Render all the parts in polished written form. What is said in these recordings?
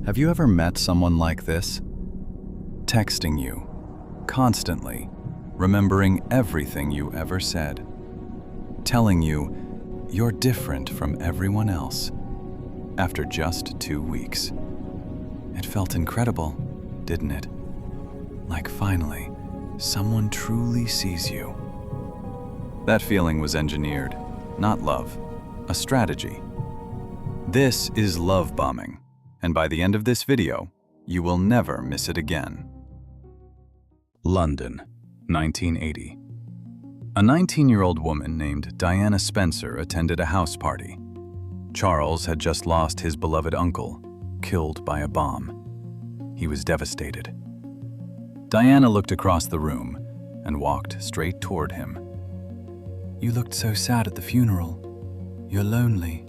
Have you ever met someone like this? Texting you, constantly, remembering everything you ever said, telling you you're different from everyone else after just 2 weeks. It felt incredible, didn't it? Like finally, someone truly sees you. That feeling was engineered, not love, a strategy. This is love bombing, and by the end of this video, you will never miss it again. London, 1980. A 19-year-old woman named Diana Spencer attended a house party. Charles had just lost his beloved uncle, killed by a bomb. He was devastated. Diana looked across the room and walked straight toward him. "You looked so sad at the funeral. You're lonely.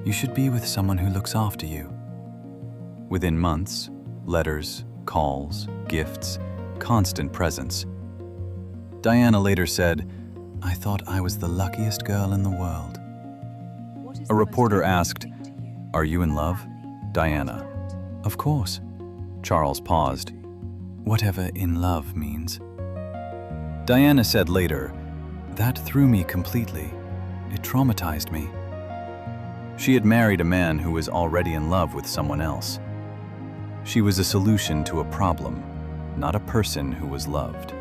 You should be with someone who looks after you." Within months, letters, calls, gifts, constant presence. Diana later said, "I thought I was the luckiest girl in the world." A reporter asked, "Are you in love?" Diana, "Of course." Charles paused. "Whatever in love means." Diana said later, "That threw me completely. It traumatized me." She had married a man who was already in love with someone else. She was a solution to a problem, not a person who was loved.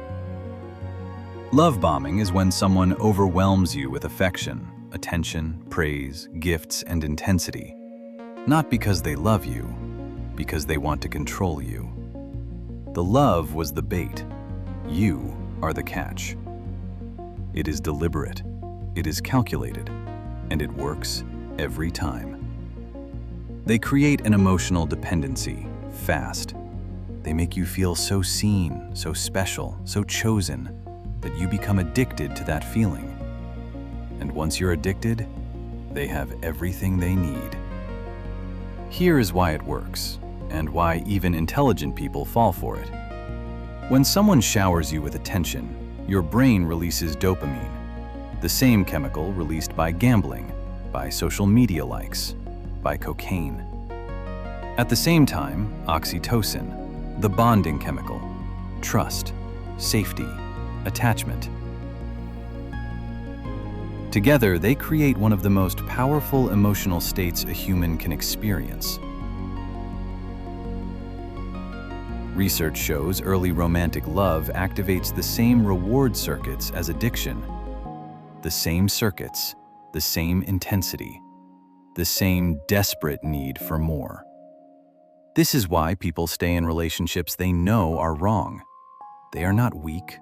Love bombing is when someone overwhelms you with affection, attention, praise, gifts, and intensity. Not because they love you, because they want to control you. The love was the bait. You are the catch. It is deliberate, it is calculated, and it works every time. They create an emotional dependency, fast. They make you feel so seen, so special, so chosen, that you become addicted to that feeling. And once you're addicted, they have everything they need. Here is why it works, and why even intelligent people fall for it. When someone showers you with attention, your brain releases dopamine, the same chemical released by gambling, by social media likes, by cocaine. At the same time, oxytocin, the bonding chemical, trust, safety, attachment. Together, they create one of the most powerful emotional states a human can experience. Research shows early romantic love activates the same reward circuits as addiction. The same circuits, the same intensity, the same desperate need for more. This is why people stay in relationships they know are wrong. They are not weak,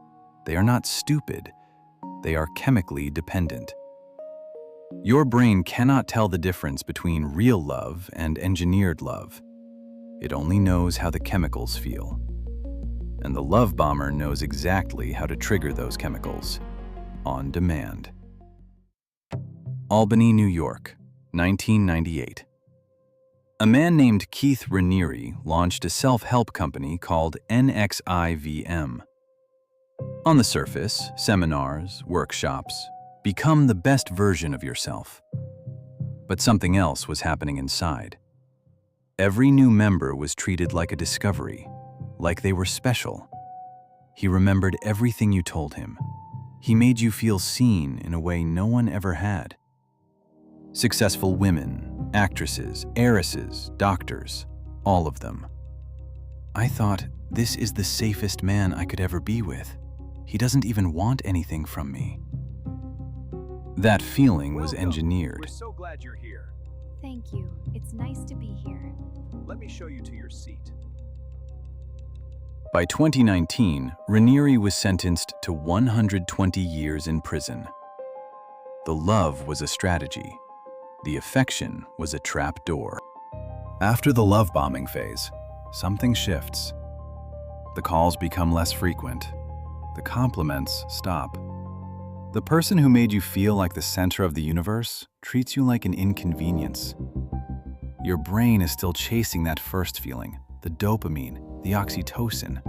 they are not stupid, they are chemically dependent. Your brain cannot tell the difference between real love and engineered love. It only knows how the chemicals feel. And the love bomber knows exactly how to trigger those chemicals, on demand. Albany, New York, 1998. A man named Keith Raniere launched a self-help company called NXIVM. On the surface, seminars, workshops, become the best version of yourself. But something else was happening inside. Every new member was treated like a discovery, like they were special. He remembered everything you told him. He made you feel seen in a way no one ever had. Successful women, actresses, heiresses, doctors, all of them. I thought, this is the safest man I could ever be with. He doesn't even want anything from me. That feeling was engineered. We're so glad you're here. Thank you. It's nice to be here. Let me show you to your seat. By 2019, Raniere was sentenced to 120 years in prison. The love was a strategy. The affection was a trap door. After the love bombing phase, something shifts. The calls become less frequent. The compliments stop. The person who made you feel like the center of the universe treats you like an inconvenience. Your brain is still chasing that first feeling, the dopamine, the oxytocin.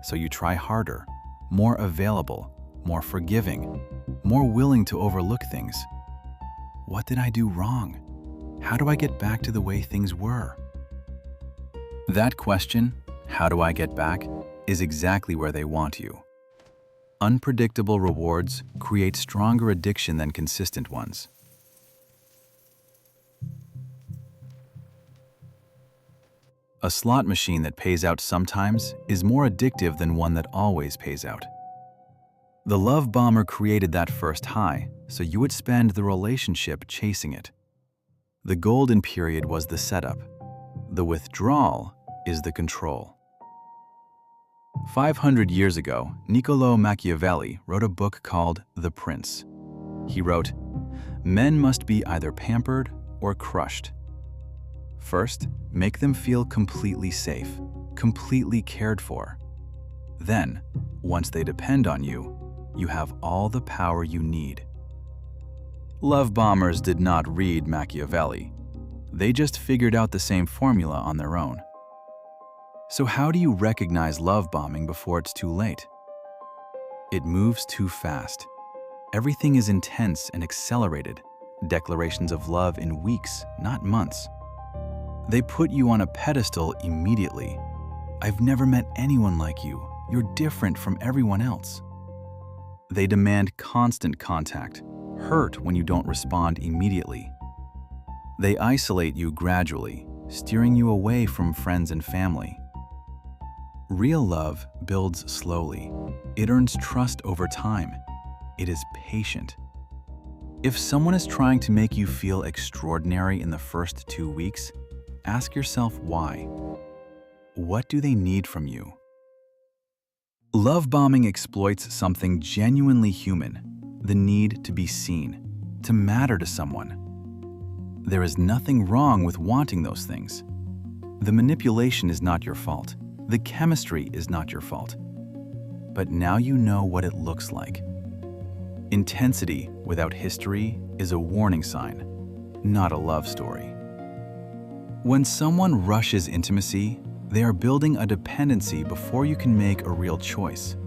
So you try harder, more available, more forgiving, more willing to overlook things. What did I do wrong? How do I get back to the way things were? That question, how do I get back, is exactly where they want you. Unpredictable rewards create stronger addiction than consistent ones. A slot machine that pays out sometimes is more addictive than one that always pays out. The love bomber created that first high, so you would spend the relationship chasing it. The golden period was the setup. The withdrawal is the control. 500 years ago, Niccolò Machiavelli wrote a book called The Prince. He wrote, "Men must be either pampered or crushed. First, make them feel completely safe, completely cared for. Then, once they depend on you, you have all the power you need." Love bombers did not read Machiavelli. They just figured out the same formula on their own. So how do you recognize love bombing before it's too late? It moves too fast. Everything is intense and accelerated. Declarations of love in weeks, not months. They put you on a pedestal immediately. "I've never met anyone like you. You're different from everyone else." They demand constant contact, hurt when you don't respond immediately. They isolate you gradually, steering you away from friends and family. Real love builds slowly. It earns trust over time. It is patient. If someone is trying to make you feel extraordinary in the first 2 weeks, ask yourself why. What do they need from you? Love bombing exploits something genuinely human, the need to be seen, to matter to someone. There is nothing wrong with wanting those things. The manipulation is not your fault. The chemistry is not your fault. But now you know what it looks like. Intensity without history is a warning sign, not a love story. When someone rushes intimacy, they are building a dependency before you can make a real choice.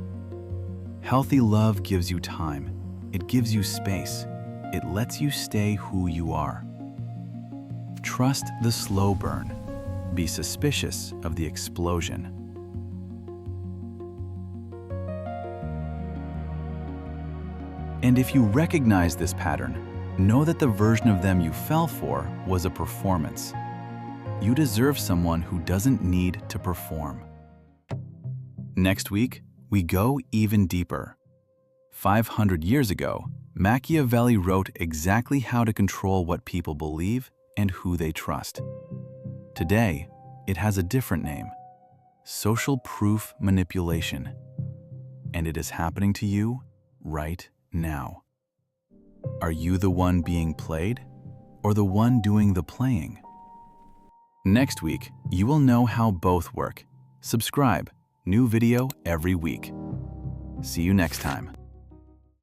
Healthy love gives you time. It gives you space. It lets you stay who you are. Trust the slow burn. Be suspicious of the explosion. And if you recognize this pattern, know that the version of them you fell for was a performance. You deserve someone who doesn't need to perform. Next week, we go even deeper. 500 years ago, Machiavelli wrote exactly how to control what people believe and who they trust. Today, it has a different name: social proof manipulation. And it is happening to you right now. Are you the one being played, or the one doing the playing? Next week, you will know how both work. Subscribe. New video every week. See you next time.